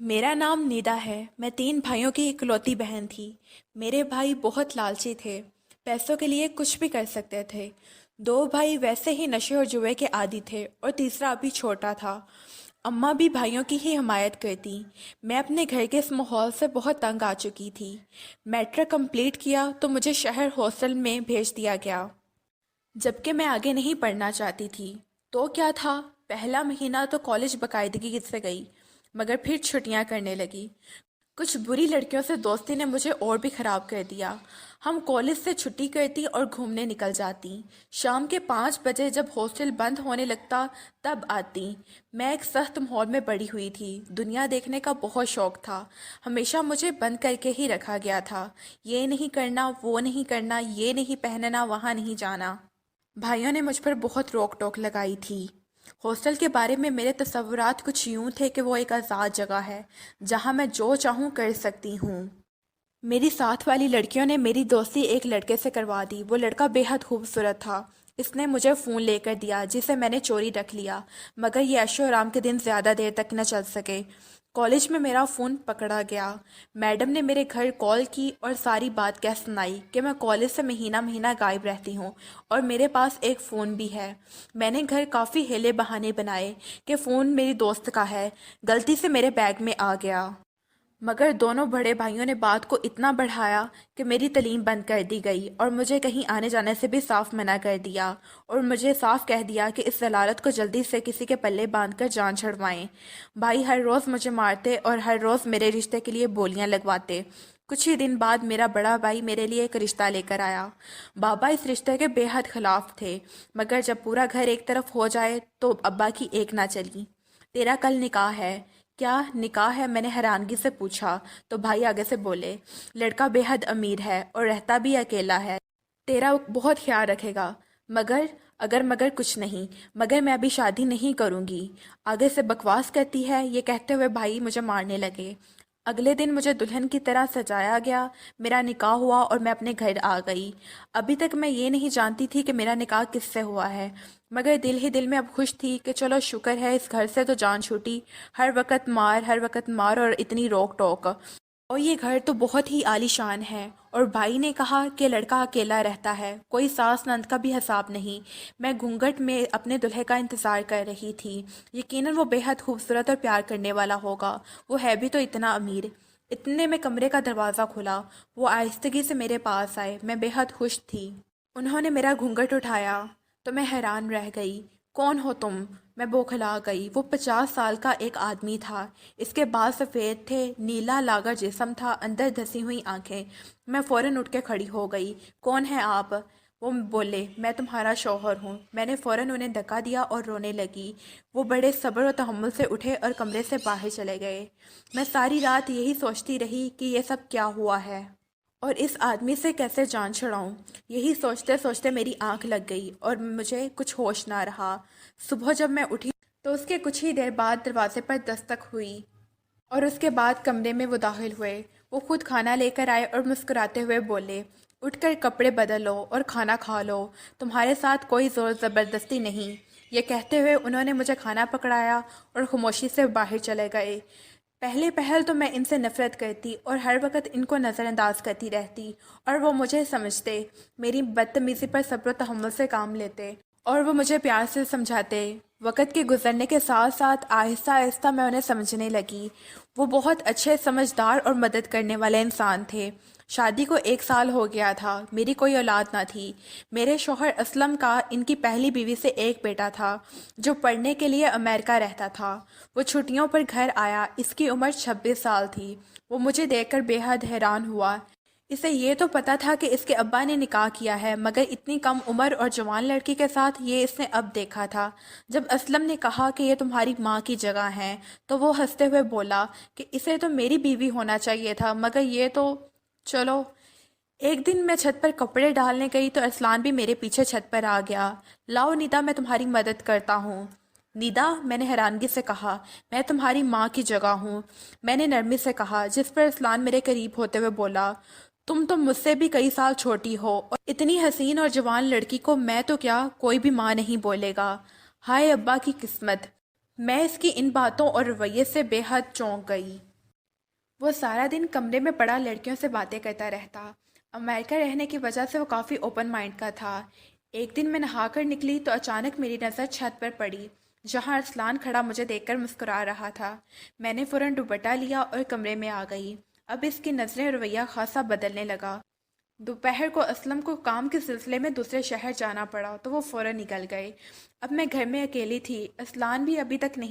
मेरा नाम निदा है। मैं 3 भाइयों की इकलौती बहन थी। मेरे भाई बहुत लालची थे। पैसों के लिए कुछ भी कर सकते थे। 2 भाई वैसे ही नशे और जुए के आदी थे और तीसरा अभी छोटा था। अम्मा भी भाइयों की ही हमायत करती। मैं अपने घर के इस माहौल से बहुत तंग आ चुकी थी। मैट्रिक कंप्लीट किया तो मुझे शहर हॉस्टल में भेज दिया गया, जबकि मैं आगे नहीं पढ़ना चाहती थी। तो क्या था, पहला महीना तो कॉलेज बाकायदगी से गई, मगर फिर छुट्टियां करने लगी। कुछ बुरी लड़कियों से दोस्ती ने मुझे और भी ख़राब कर दिया। हम कॉलेज से छुट्टी करती और घूमने निकल जाती। शाम के 5 बजे जब हॉस्टल बंद होने लगता तब आती। मैं एक सख्त माहौल में बड़ी हुई थी। दुनिया देखने का बहुत शौक था। हमेशा मुझे बंद करके ही रखा गया था। ये नहीं करना, वो नहीं करना, ये नहीं पहनना, वहाँ नहीं जाना। भाइयों ने मुझ पर बहुत रोक टोक लगाई थी। हॉस्टल के बारे में मेरे तसव्वुरात कुछ यूं थे कि वो एक आज़ाद जगह है जहां मैं जो चाहूं कर सकती हूँ। मेरी साथ वाली लड़कियों ने मेरी दोस्ती एक लड़के से करवा दी। वो लड़का बेहद खूबसूरत था। इसने मुझे फ़ोन लेकर दिया जिसे मैंने चोरी रख लिया, मगर ये ऐशो आराम के दिन ज़्यादा देर तक न चल सके। कॉलेज में मेरा फ़ोन पकड़ा गया। मैडम ने मेरे घर कॉल की और सारी बात कह सुनाई कि मैं कॉलेज से महीना महीना गायब रहती हूँ और मेरे पास एक फ़ोन भी है। मैंने घर काफ़ी हिले बहाने बनाए कि फ़ोन मेरी दोस्त का है, गलती से मेरे बैग में आ गया। मगर दोनों बड़े भाइयों ने बात को इतना बढ़ाया कि मेरी तालीम बंद कर दी गई और मुझे कहीं आने जाने से भी साफ मना कर दिया और मुझे साफ कह दिया कि इस जलालत को जल्दी से किसी के पल्ले बांधकर जान छुड़वाएं। भाई हर रोज़ मुझे मारते और हर रोज़ मेरे रिश्ते के लिए बोलियां लगवाते। कुछ ही दिन बाद मेरा बड़ा भाई मेरे लिए एक रिश्ता लेकर आया। बाबा इस रिश्ते के बेहद खिलाफ थे, मगर जब पूरा घर एक तरफ हो जाए तो अब्बा की एक ना चली। तेरा कल निकाह है। क्या निकाह है, मैंने हैरानगी से पूछा तो भाई आगे से बोले, लड़का बेहद अमीर है और रहता भी अकेला है, तेरा बहुत ख्याल रखेगा। मगर अगर मगर कुछ नहीं, मगर मैं अभी शादी नहीं करूंगी। आगे से बकवास करती है, ये कहते हुए भाई मुझे मारने लगे। अगले दिन मुझे दुल्हन की तरह सजाया गया। मेरा निकाह हुआ और मैं अपने घर आ गई। अभी तक मैं ये नहीं जानती थी कि मेरा निकाह किससे हुआ है, मगर दिल ही दिल में अब खुश थी कि चलो शुक्र है इस घर से तो जान छूटी। हर वक्त मार, हर वक्त मार और इतनी रोक टोक। और ये घर तो बहुत ही आलीशान है। और भाई ने कहा कि लड़का अकेला रहता है, कोई सास नंद का भी हिसाब नहीं। मैं घूंघट में अपने दुल्हे का इंतज़ार कर रही थी। यकीनन वो बेहद खूबसूरत और प्यार करने वाला होगा, वो है भी तो इतना अमीर। इतने में कमरे का दरवाज़ा खुला। वो आहिस्तगी से मेरे पास आए। मैं बेहद खुश थी। उन्होंने मेरा घूंघट उठाया तो मैं हैरान रह गई। कौन हो तुम? मैं बौखला गई। वो 50 साल का एक आदमी था। इसके बाल सफ़ेद थे, नीला लागा जिस्म था, अंदर धसी हुई आंखें। मैं फ़ौरन उठ के खड़ी हो गई। कौन है आप? वो बोले, मैं तुम्हारा शौहर हूँ। मैंने फ़ौरन उन्हें धक्का दिया और रोने लगी। वो बड़े सब्र और तहम्मुल से उठे और कमरे से बाहर चले गए। मैं सारी रात यही सोचती रही कि ये सब क्या हुआ है और इस आदमी से कैसे जान छुड़ाऊं। यही सोचते सोचते मेरी आंख लग गई और मुझे कुछ होश ना रहा। सुबह जब मैं उठी तो उसके कुछ ही देर बाद दरवाजे पर दस्तक हुई और उसके बाद कमरे में वो दाखिल हुए। वो खुद खाना लेकर आए और मुस्कुराते हुए बोले, उठकर कपड़े बदल लो और खाना खा लो, तुम्हारे साथ कोई ज़ोर ज़बरदस्ती नहीं। ये कहते हुए उन्होंने मुझे खाना पकड़ाया और खामोशी से बाहर चले गए। पहले पहल तो मैं इनसे नफ़रत करती और हर वक्त इनको नज़रअंदाज करती रहती, और वो मुझे समझते, मेरी बदतमीज़ी पर सब्र व तहम्मुल से काम लेते और वो मुझे प्यार से समझाते। वक़्त के गुजरने के साथ साथ आहिस्ता आहिस्ता मैं उन्हें समझने लगी। वो बहुत अच्छे, समझदार और मदद करने वाले इंसान थे। शादी को 1 साल हो गया था। मेरी कोई औलाद ना थी। मेरे शौहर असलम का इनकी पहली बीवी से एक बेटा था जो पढ़ने के लिए अमेरिका रहता था। वो छुट्टियों पर घर आया। इसकी उम्र 26 साल थी। वो मुझे देखकर बेहद हैरान हुआ। इसे ये तो पता था कि इसके अब्बा ने निकाह किया है, मगर इतनी कम उम्र और जवान लड़की के साथ ये इसने अब देखा था। जब असलम ने कहा कि ये तुम्हारी माँ की जगह है तो वो हंसते हुए बोला कि इसे तो मेरी बीवी होना चाहिए था, मगर ये तो चलो। एक दिन मैं छत पर कपड़े डालने गई तो अरसलान भी मेरे पीछे छत पर आ गया। लाओ निदा, मैं तुम्हारी मदद करता हूँ। निदा, मैंने हैरानगी से कहा, मैं तुम्हारी माँ की जगह हूँ, मैंने नरमी से कहा, जिस पर अरसलान मेरे करीब होते हुए बोला, तुम तो मुझसे भी कई साल छोटी हो और इतनी हसीन और जवान लड़की को मैं तो क्या, कोई भी माँ नहीं बोलेगा। हाय अब्बा की किस्मत। मैं इसकी इन बातों और रवैये से बेहद चौंक गई। وہ سارا دن کمرے میں پڑا لڑکیوں سے باتیں کرتا رہتا۔ امریکہ رہنے کی وجہ سے وہ کافی اوپن مائنڈ کا تھا۔ ایک دن میں نہا کر نکلی تو اچانک میری نظر چھت پر پڑی جہاں ارسلان کھڑا مجھے دیکھ کر مسکرا رہا تھا۔ میں نے فوراً دوپٹہ لیا اور کمرے میں آ گئی۔ اب اس کی نظریں اور رویہ خاصا بدلنے لگا۔ دوپہر کو اسلم کو کام کے سلسلے میں دوسرے شہر جانا پڑا تو وہ فوراً نکل گئے۔ اب میں گھر میں اکیلی تھی۔ ارسلان بھی ابھی تک نہیں